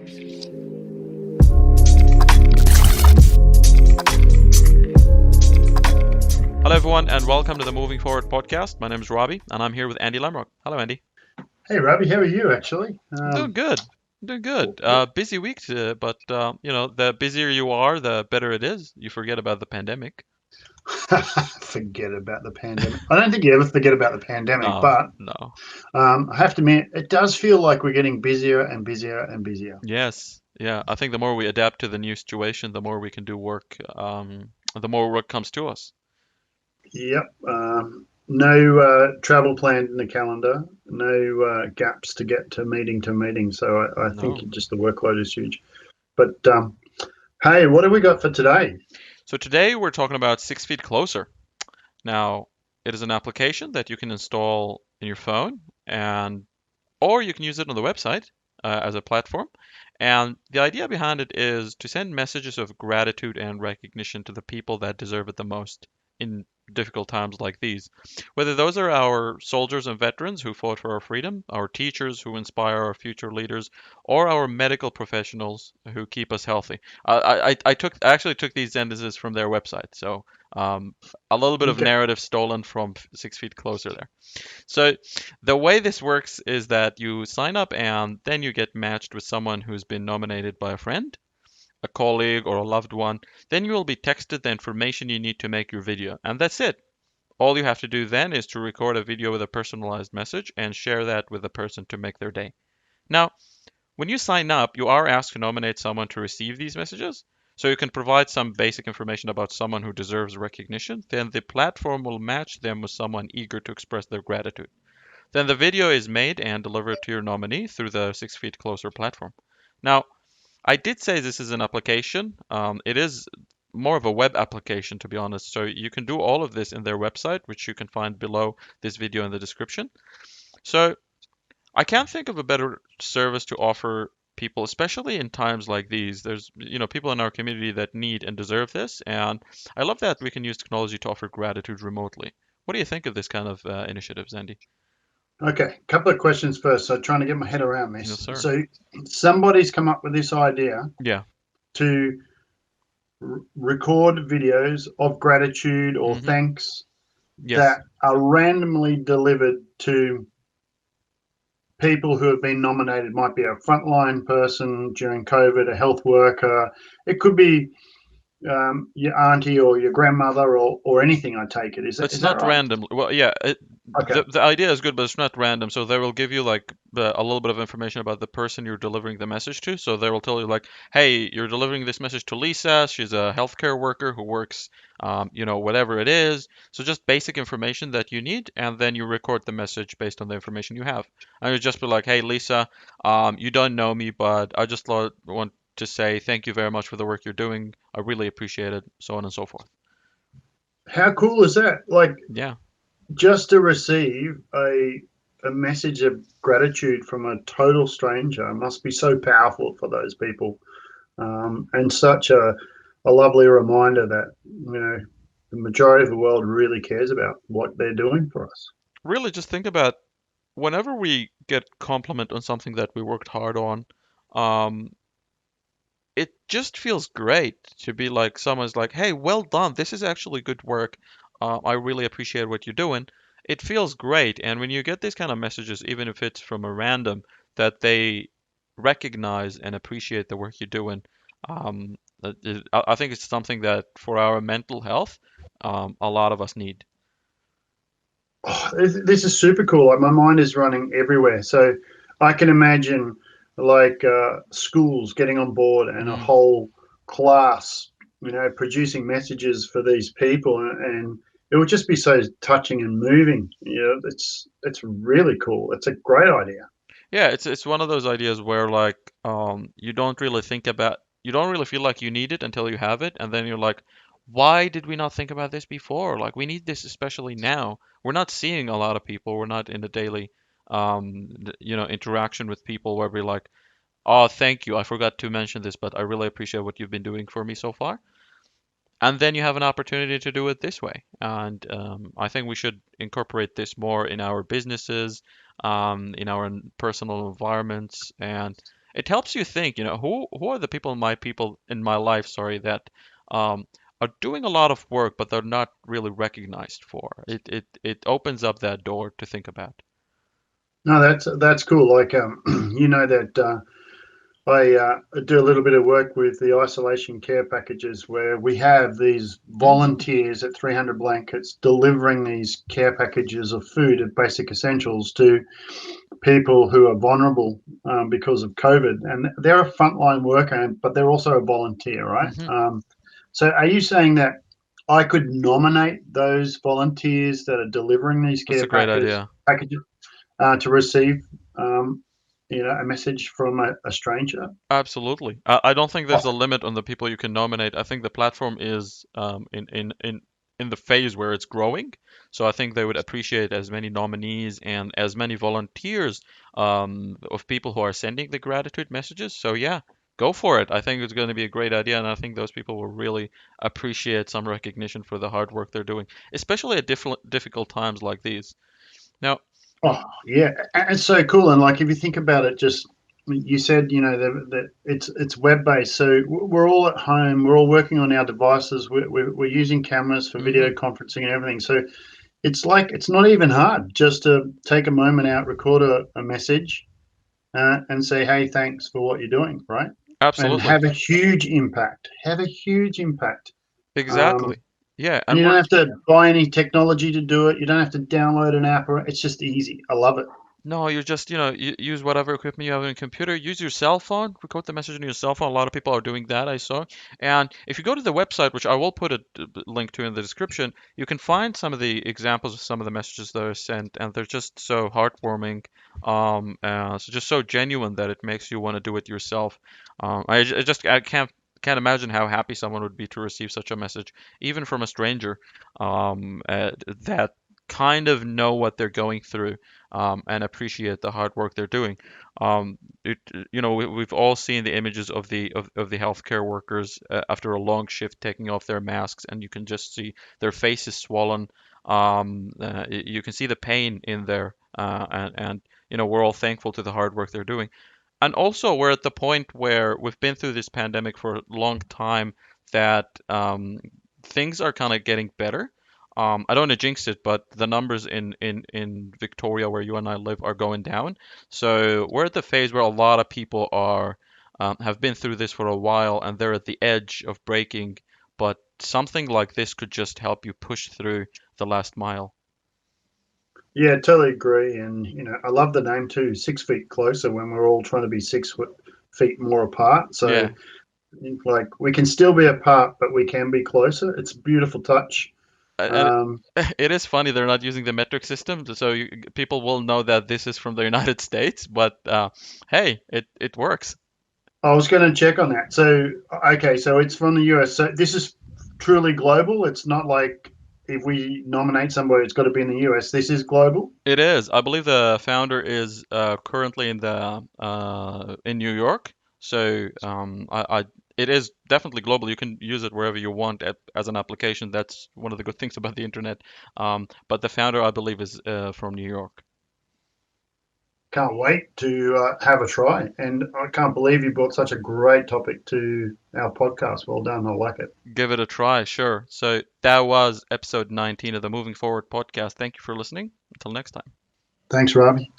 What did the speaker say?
Hello, everyone, and welcome to the Moving Forward podcast. My name is Rabi, and I'm here with Andy Lamrock. Hello, Andy. Hey, Rabi, how are you actually? I'm doing good. I'm doing good. Busy week, but the busier you are, the better it is. You forget about the pandemic. Forget about the pandemic. I don't think you ever forget about the pandemic, No, but no. I have to admit, it does feel like we're getting busier and busier and busier. Yes, yeah. I think the more we adapt to the new situation, the more we can do work. The more work comes to us. Yep. No travel planned in the calendar, no gaps to get to meeting. So I think No. just the workload is huge. But hey, what have we got for today? So today we're talking about 6 Feet Closer. Now, it is an application that you can install in your phone, and or you can use it on the website as a platform. And the idea behind it is to send messages of gratitude and recognition to the people that deserve it the most in difficult times like these. Whether those are our soldiers and veterans who fought for our freedom, our teachers who inspire our future leaders, or our medical professionals who keep us healthy. I actually took these sentences from their website, so um, a little bit of Okay. narrative stolen from 6 Feet Closer there. So the way this works is that you sign up and then you get matched with someone who's been nominated by a friend, a colleague, or a loved one. Then you will be texted the information you need to make your video, and that's it. All you have to do then is to record a video with a personalized message and share that with the person to make their day. Now, when you sign up, you are asked to nominate someone to receive these messages. So you can provide some basic information about someone who deserves recognition. Then the platform will match them with someone eager to express their gratitude. Then the video is made and delivered to your nominee through the 6 Feet Closer platform. Now, I did say this is an application. It is more of a web application, to be honest. So you can do all of this in their website, which you can find below this video in the description. So I can't think of a better service to offer people, especially in times like these. There's, people in our community that need and deserve this, and I love that we can use technology to offer gratitude remotely. What do you think of this kind of initiatives, Andy? Okay, couple of questions first. So trying to get my head around Yes, this. sir. So somebody's come up with this idea Yeah. to record videos of gratitude or Hmm. thanks Yes. that are randomly delivered to people who have been nominated. Might be a frontline person during COVID, a health worker. It could be your auntie or your grandmother or anything. I take it. It's Is that not right? random. Well, yeah, Okay. the idea is good, but it's not random. So they will give you like a little bit of information about the person you're delivering the message to. So they will tell you like, hey, you're delivering this message to Lisa. She's a healthcare worker who works, whatever it is. So just basic information that you need, and then you record the message based on the information you have. And you just be like, hey, Lisa, you don't know me, but I just want to say thank you very much for the work you're doing. I really appreciate it, so on and so forth. How cool is that? Like Yeah. just to receive a message of gratitude from a total stranger must be so powerful for those people, and such a lovely reminder that the majority of the world really cares about what they're doing for us. Really just think about whenever we get compliment on something that we worked hard on, um, it just feels great to be like someone's like, "Hey, well done. This is actually good work. I really appreciate what you're doing." It feels great, and when you get these kind of messages, even if it's from a random, that they recognize and appreciate the work you're doing, I think it's something that for our mental health, a lot of us need. Oh, this is super cool. Like my mind is running everywhere. So I can imagine like schools getting on board and a Mm. whole class, producing messages for these people, and it would just be so touching and moving. It's really cool. It's a great idea. Yeah, it's one of those ideas where like you don't really feel like you need it until you have it, and then you're like, why did we not think about this before? Like we need this especially now. We're not seeing a lot of people. We're not in the daily interaction with people where we're like, oh, thank you. I forgot to mention this, but I really appreciate what you've been doing for me so far. And then you have an opportunity to do it this way. And I think we should incorporate this more in our businesses, in our personal environments, and it helps you think, who are the people in my life, sorry, that um, are doing a lot of work, but they're not really recognized for. It opens up that door to think about. No, that's cool. Like, you know that I do a little bit of work with the isolation care packages where we have these Hmm. volunteers at 300 Blankets delivering these care packages of food and basic essentials to people who are vulnerable because of COVID. And they're a frontline worker, but they're also a volunteer, right? Hmm. So are you saying that I could nominate those volunteers that are delivering these That's care a great idea. packages to receive, um, a message from a stranger? Absolutely. I don't think Oh, there's a limit on the people you can nominate. I think the platform is in the phase where it's growing. So I think they would appreciate as many nominees and as many volunteers of people who are sending the gratitude messages. So yeah, go for it. I think it's going to be a great idea, and I think those people will really appreciate some recognition for the hard work they're doing, especially at difficult times like these. Now, oh, yeah, it's so cool. And like, if you think about it, just you said, that it's web based. So we're all at home. We're all working on our devices. We're using cameras for hmm video conferencing and everything. So it's like it's not even hard just to take a moment out, record a message, and say, "Hey, thanks for what you're doing," right? And absolutely, have a huge impact. Have a huge impact. Um, exactly. Yeah, and and you don't we're have to buy any technology to do it. You don't have to download an app, or it's just easy. I love it. No, you just, use whatever equipment you have on your computer. Use your cell phone. Record the message on your cell phone. A lot of people are doing that, I saw. And if you go to the website, which I will put a link to in the description, you can find some of the examples of some of the messages that are sent, and they're just so heartwarming, so just so genuine that it makes you want to do it yourself. I can't imagine how happy someone would be to receive such a message, even from a stranger, that kind of know what they're going through and appreciate the hard work they're doing. Um, we've all seen the images of the healthcare workers after a long shift taking off their masks, and you can just see their faces swollen. You can see the pain in there, and we're all thankful to the hard work they're doing. And also, we're at the point where we've been through this pandemic for a long time that things are kind of getting better. I don't want to jinx it, but the numbers in Victoria, where you and I live, are going down. So we're at the phase where a lot of people are have been through this for a while, and they're at the edge of breaking. But something like this could just help you push through the last mile. Yeah, totally agree. And I love the name too. 6 feet closer when we're all trying to be 6 feet more apart. So Yeah. like we can still be apart, but we can be closer. It's a beautiful touch. And Um, it is funny they're not using the metric system, so people will know that this is from the United States. But hey, it works. I was going to check on that. So okay, so it's from the US. So this is truly global. It's not like if we nominate somebody, it's got to be in the US. This is global. It is. I believe the founder is currently in New York. So it is definitely global. You can use it wherever you want as an application. That's one of the good things about the internet. But the founder, I believe, is from New York. Can't wait to have a try. And I can't believe you brought such a great topic to our podcast. Well done. I like it. Give it a try, sure. So that was episode 19 of the Moving Forward podcast. Thank you for listening. Until next time. Thanks, Rabi.